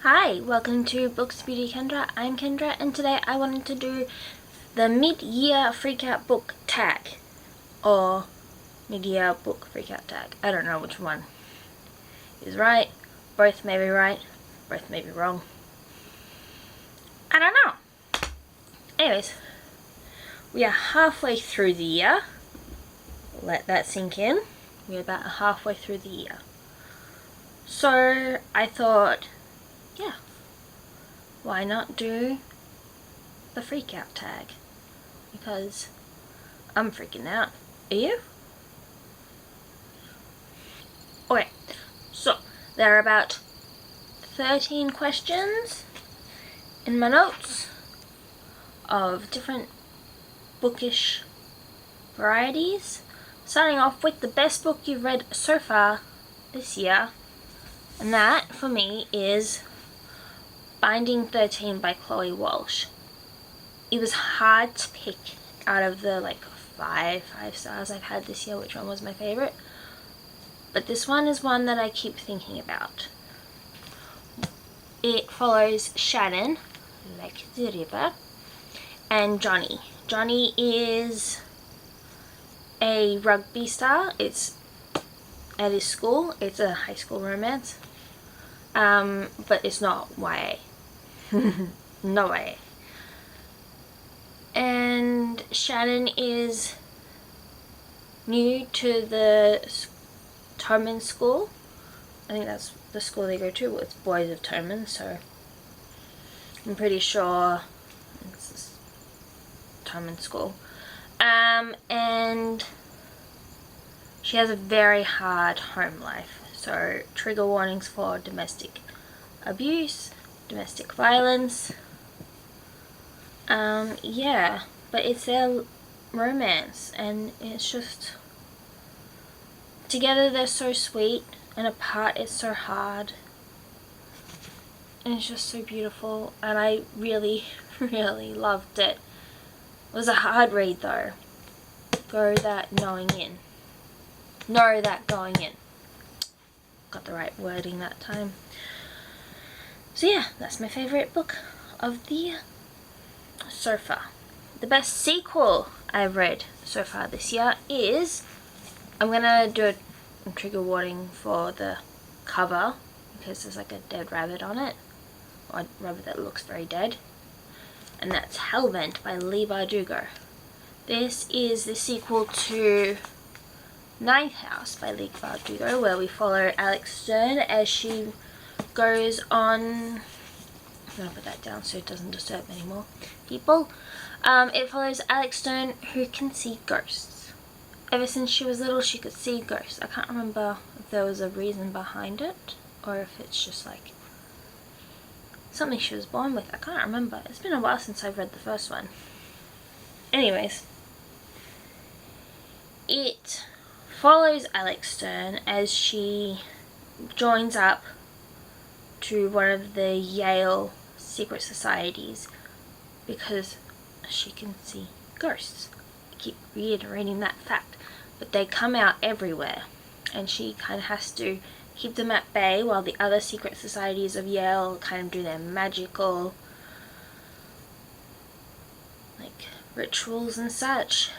Hi, welcome to BooksBeautyKendra. I'm Kendra, and today I wanted to do the mid-year freakout book tag, or mid-year book freakout tag. I don't know which one is right. Both may be right, both may be wrong. I don't know. Anyways, we are halfway through the year. Let that sink in. We're about halfway through the year. So I thought, yeah, why not do the freakout tag? Because I'm freaking out. Are you? Okay, so there are about 13 questions in my notes of different bookish varieties, starting off with the best book you've read so far this year, and that for me is Binding 13 by Chloe Walsh. It was hard to pick out of the five stars I've had this year which one was my favorite, but this one is one that I keep thinking about. It follows Shannon, like the river, and Johnny. Johnny is a rugby star. It's at his school. It's a high school romance, but it's not YA. No way. And Shannon is new to the Toman school. I think that's the school they go to. It's Boys of Toman, so I'm pretty sure it's Toman school. And she has a very hard home life, so trigger warnings for domestic abuse, domestic violence. Yeah, but it's their romance, and it's just, together they're so sweet, and apart it's so hard, and it's just so beautiful, and I really, really loved it. It was a hard read though. Know that going in. Got the right wording that time. So yeah, that's my favorite book of the year so far. The best sequel I've read so far this year is, I'm gonna do a trigger warning for the cover because there's like a dead rabbit on it, or a rabbit that looks very dead, and that's Hellbent by Leigh Bardugo. This is the sequel to Ninth House by Leigh Bardugo, where we follow Alex Stern as she goes on. I'm going to put that down so it doesn't disturb anymore people. It follows Alex Stern, who can see ghosts. Ever since she was little, she could see ghosts. I can't remember if there was a reason behind it, or if it's just like something she was born with. I can't remember. It's been a while since I've read the first one. Anyways, it follows Alex Stern as she joins up to one of the Yale secret societies because she can see ghosts. I keep reiterating that fact, but they come out everywhere, and she kind of has to keep them at bay while the other secret societies of Yale kind of do their magical rituals and such.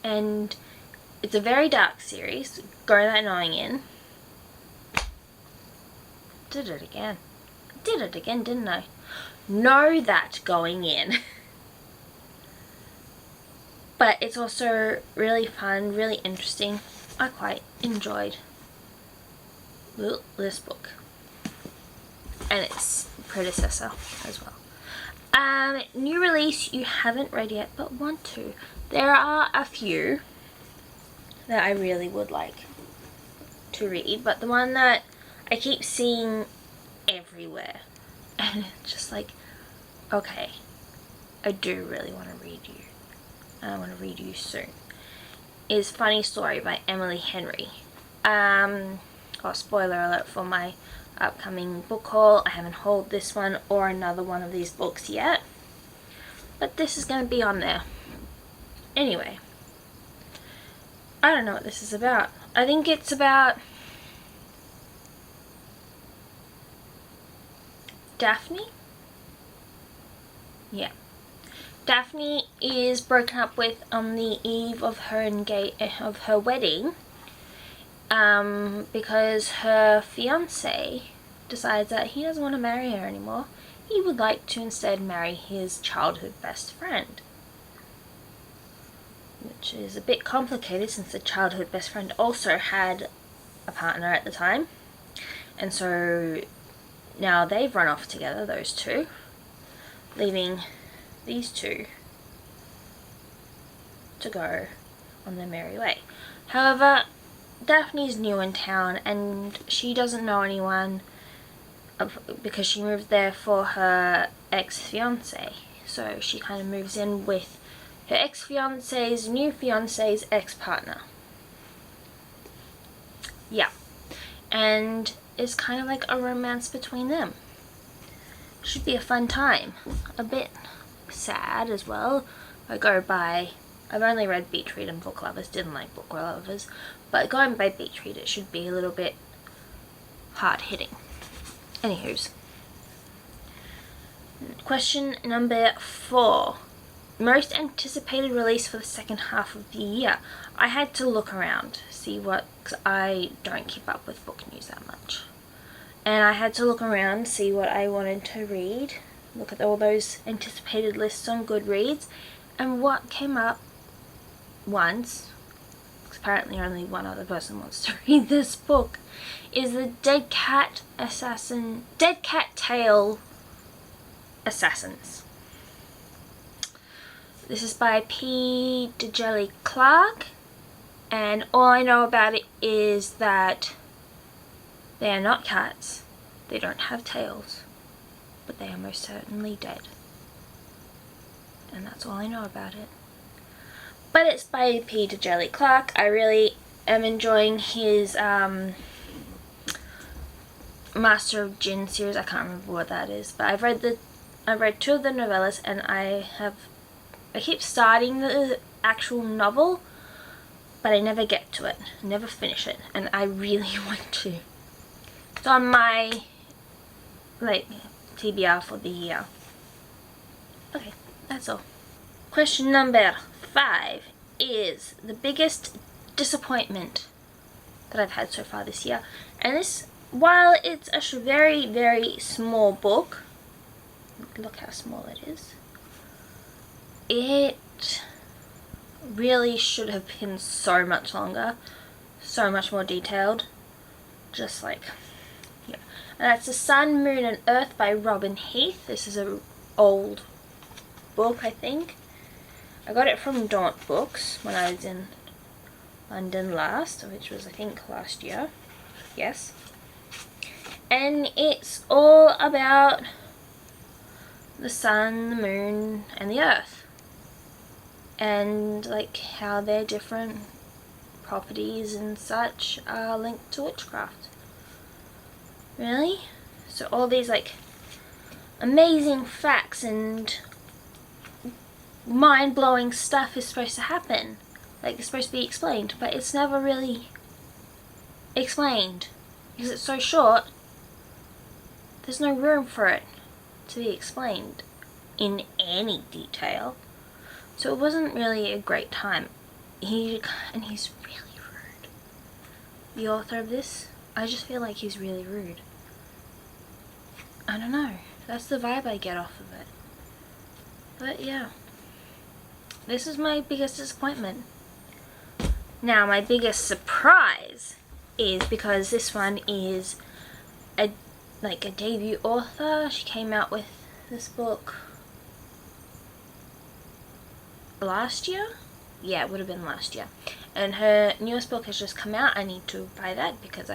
And it's a very dark series. Go that knowing in. Did it again, didn't I? Know that going in. But it's also really fun, really interesting. I quite enjoyed this book and its predecessor as well. New release you haven't read yet but want to. There are a few that I really would like to read, but the one that I keep seeing everywhere, and it's just like, okay, I do really want to read you, and I want to read you soon, is Funny Story by Emily Henry. Spoiler alert for my upcoming book haul, I haven't hauled this one or another one of these books yet, but this is going to be on there. Anyway, I don't know what this is about. I think it's about Daphne? Yeah. Daphne is broken up with on the eve of her wedding, because her fiance decides that he doesn't want to marry her anymore. He would like to instead marry his childhood best friend, which is a bit complicated since the childhood best friend also had a partner at the time, and so now they've run off together, those two, leaving these two to go on their merry way. However, Daphne's new in town and she doesn't know anyone because she moved there for her ex-fiance. So she kind of moves in with her ex-fiance's new fiance's ex-partner. Yeah. And it's kind of like a romance between them. Should be a fun time. A bit sad as well. I've only read Beach Read and Book Lovers, didn't like Book Lovers, but going by Beach Read it should be a little bit hard hitting. Anywho's. Question number 4. Most anticipated release for the second half of the year. I had to look around, see what, because I don't keep up with book news that much. And I had to look around, see what I wanted to read, look at all those anticipated lists on Goodreads, and what came up once, because apparently only one other person wants to read this book, is the Dead Cat Tale Assassins. This is by P. DeJelly Clark, and all I know about it is that they are not cats, they don't have tails, but they are most certainly dead. And that's all I know about it. But it's by P. DeJelly Clark. I really am enjoying his Master of Jinn series. I can't remember what that is, but I've read 2 of the novellas, and I keep starting the actual novel, but I never get to it, never finish it, and I really want to. It's on my TBR for the year. Okay, that's all. Question number 5 is the biggest disappointment that I've had so far this year. And this, while it's a very, very small book, look how small it is, it really should have been so much longer, so much more detailed. Just like, yeah. And that's The Sun, Moon and Earth by Robin Heath. This is an old book, I think. I got it from Daunt Books when I was in London last, which was I think last year. Yes. And it's all about the sun, the moon and the earth, and like how their different properties and such are linked to witchcraft. Really? So all these like amazing facts and mind-blowing stuff is supposed to happen. Like, it's supposed to be explained, but it's never really explained because it's so short. There's no room for it to be explained in any detail. So it wasn't really a great time. He's really rude. The author of this, I just feel like he's really rude. I don't know. That's the vibe I get off of it. But yeah. This is my biggest disappointment. Now, my biggest surprise is because this one is a debut author. She came out with this book last year? Yeah, it would have been last year. And her newest book has just come out. I need to buy that because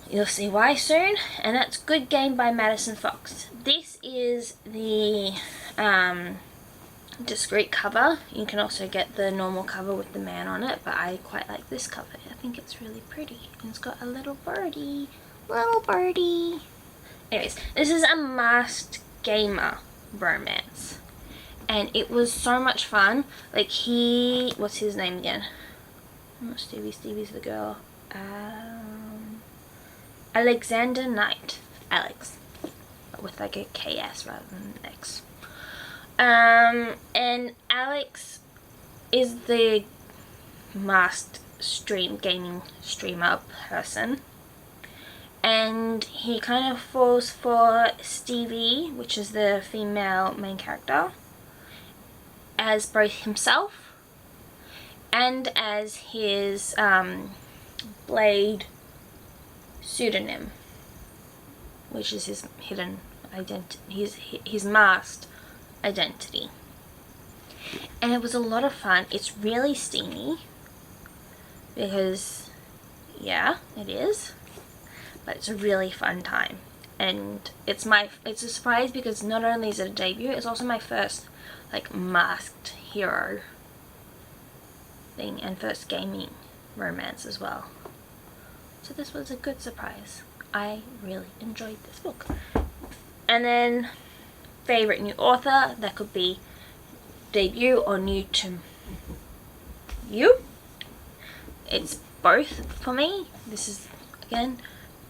you'll see why soon. And that's Good Game by Madison Fox. This is the discreet cover. You can also get the normal cover with the man on it, but I quite like this cover. I think it's really pretty. And it's got a little birdie. Little birdie. Anyways, this is a masked gamer romance. And it was so much fun. Like what's his name again? Not Stevie. Stevie's the girl. Alexander Knight. Alex. but with like a KS rather than an X. And Alex is the masked gaming streamer person, and he kind of falls for Stevie, which is the female main character, as both himself and as his Blade pseudonym, which is his hidden identity, his masked identity. And it was a lot of fun. It's really steamy because, yeah, it is, but it's a really fun time. And it's a surprise because not only is it a debut, it's also my first like masked hero thing and first gaming romance as well. So this was a good surprise. I really enjoyed this book. And then favorite new author, that could be debut or new to you. It's both for me. This is, again,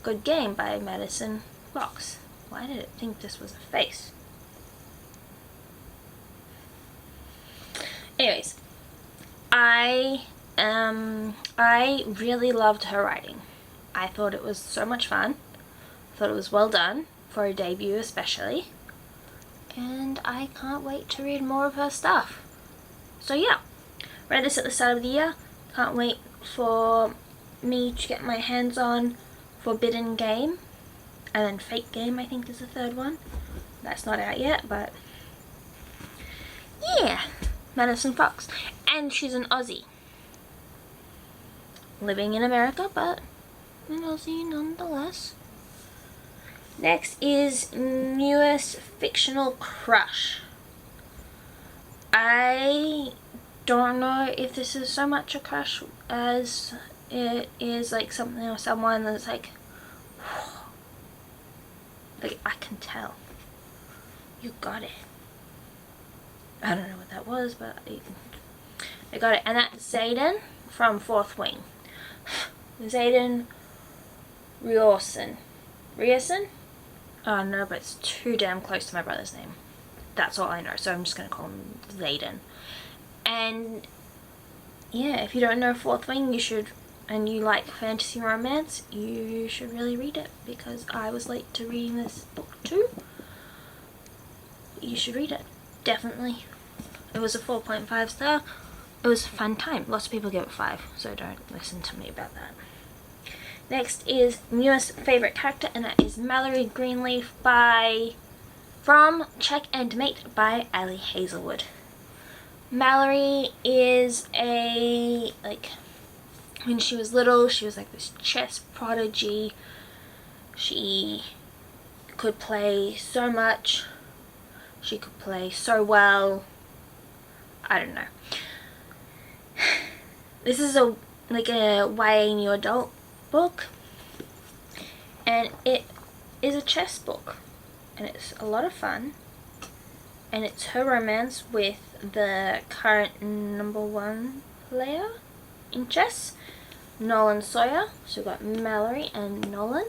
Good Game by Madison Fox. Why did it think this was a face? Anyways, I really loved her writing. I thought it was so much fun. I thought it was well done for a debut especially. And I can't wait to read more of her stuff. So yeah, read this at the start of the year. Can't wait for me to get my hands on Forbidden Game. And then Fake Game, I think, is the third one. That's not out yet, but yeah, Madison Fox. And she's an Aussie. Living in America, but an Aussie nonetheless. Next is newest fictional crush. I don't know if this is so much a crush as it is like something or someone that's like I can tell. You got it. I don't know what that was, but I got it. And that's Zayden from Fourth Wing. Zayden Ryerson. Oh no, but it's too damn close to my brother's name. That's all I know, so I'm just going to call him Zayden. And yeah, if you don't know Fourth Wing, you should, and you like fantasy romance, you should really read it, because I was late to reading this book too. You should read it, definitely. It was a 4.5 star. It was a fun time. Lots of people give it 5, so don't listen to me about that. Next is newest favorite character, and that is Mallory Greenleaf from Check and Mate by Ali Hazelwood. Mallory is when she was little, she was like this chess prodigy. She could play so much. She could play so well. I don't know. This is a YA new adult book, and it is a chess book, and it's a lot of fun, and it's her romance with the current #1 player in chess, Nolan Sawyer. So we've got Mallory and Nolan,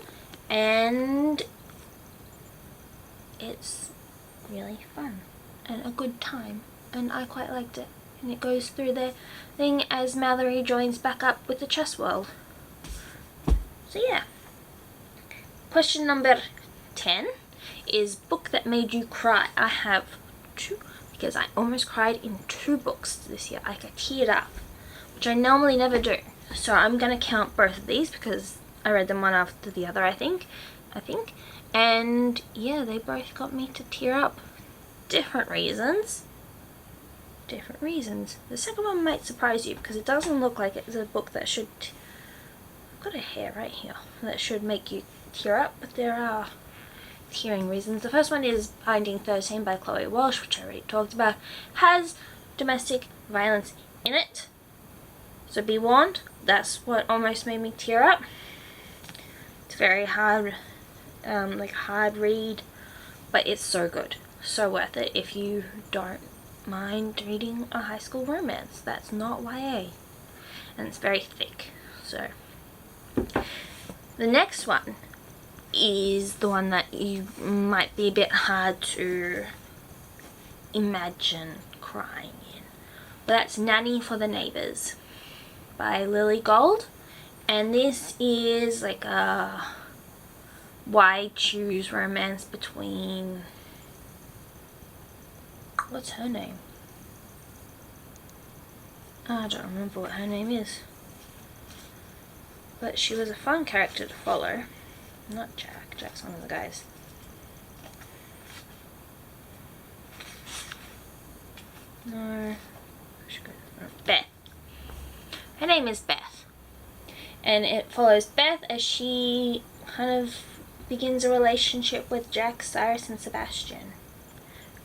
and it's really fun and a good time, and I quite liked it. And it goes through the thing as Mallory joins back up with the chess world. So yeah. Question number 10 is book that made you cry. I have 2, because I almost cried in 2 books this year. I teared up, which I normally never do. So I'm going to count both of these because I read them one after the other, I think. And yeah, they both got me to tear up. Different reasons. The second one might surprise you because it doesn't look like it's a book that should... I've got a hair right here that should make you tear up, but there are tearing reasons. The first one is Binding 13 by Chloe Walsh, which I already talked about. Has domestic violence in it, so be warned. That's what almost made me tear up. It's very hard, hard read, but it's so good, so worth it if you don't mind reading a high school romance. That's not YA, and it's very thick. So the next one, is the one that you might be a bit hard to imagine crying in. But that's Nanny for the Neighbours by Lily Gold. And this is like a why choose romance between, what's her name? I don't remember what her name is. But she was a fun character to follow. Not Jack. Jack's one of the guys. No. Beth. Her name is Beth. And it follows Beth as she kind of begins a relationship with Jack, Cyrus, and Sebastian,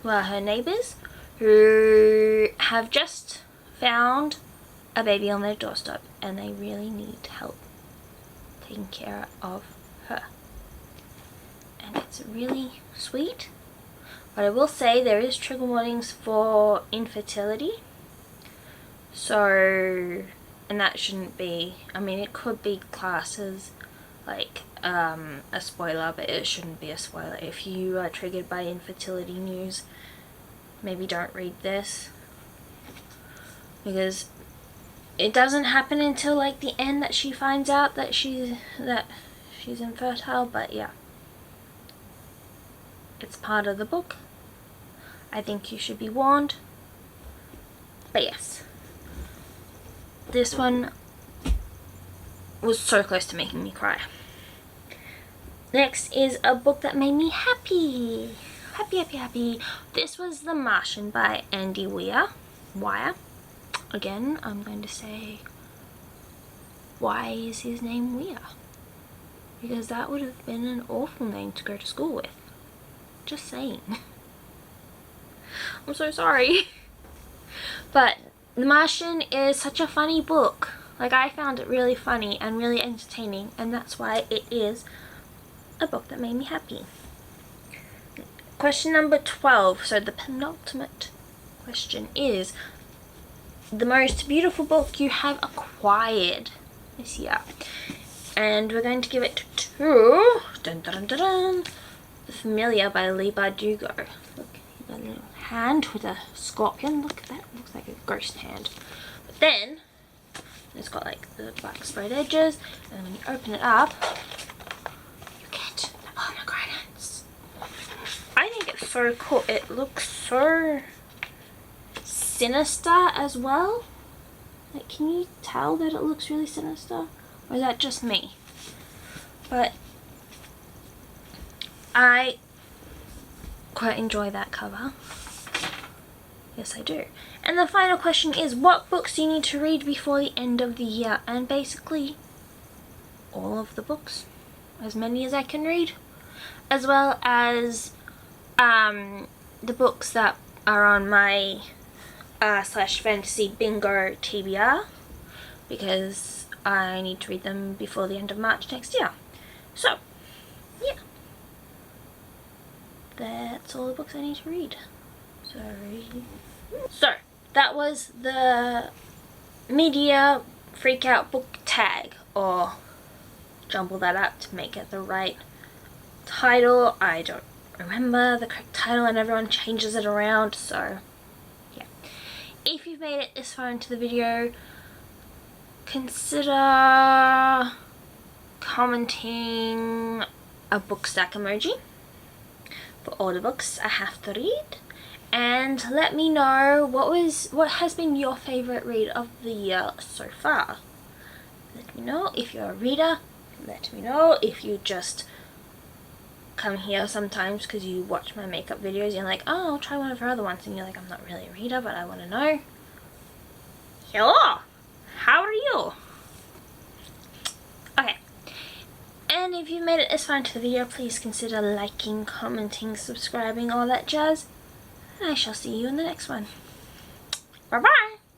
who are her neighbours, who have just found a baby on their doorstep and they really need help taking care of her. And it's really sweet. But I will say there is trigger warnings for infertility. So, and that shouldn't be, I mean, it could be classed as like a spoiler, but it shouldn't be a spoiler. If you are triggered by infertility news, maybe don't read this, because it doesn't happen until like the end that she finds out that she's infertile. But yeah, it's part of the book. I think you should be warned. But yes, this one was so close to making me cry. Next is a book that made me happy. Happy. This was The Martian by Andy Weir. Again, I'm going to say, why is his name Weir? Because that would have been an awful name to go to school with. Just saying. I'm so sorry. But The Martian is such a funny book. Like, I found it really funny and really entertaining, and that's why it is a book that made me happy. Question number 12, so the penultimate question is the most beautiful book you have acquired this year. And we're going to give it to The Familiar by Leigh Bardugo. Look, he's got a little hand with a scorpion. Look at that, looks like a ghost hand. But then it's got like the black sprayed edges, and when you open it up, you get the pomegranates. I think it's so cool. It looks so sinister as well. Like, can you tell that it looks really sinister? Or is that just me? But I quite enjoy that cover. Yes, I do. And the final question is, what books do you need to read before the end of the year? And basically all of the books, as many as I can read, as well as the books that are on my /fantasy bingo TBR, because I need to read them before the end of March next year. So yeah, that's all the books I need to read. So that was the media Freakout book tag, or jumble that up to make it the right title. I don't remember the correct title and everyone changes it around, so yeah. If you've made it this far into the video, consider commenting a book stack emoji for all the books I have to read, and let me know what has been your favorite read of the year so far. Let me know if you're a reader. Let me know if you just come here sometimes because you watch my makeup videos and you're like, oh, I'll try one of her other ones, and you're like, I'm not really a reader, but I want to know. Hello, how are you? Okay, and if you made it this far into the video, please consider liking, commenting, subscribing, all that jazz, and I shall see you in the next one. Bye bye.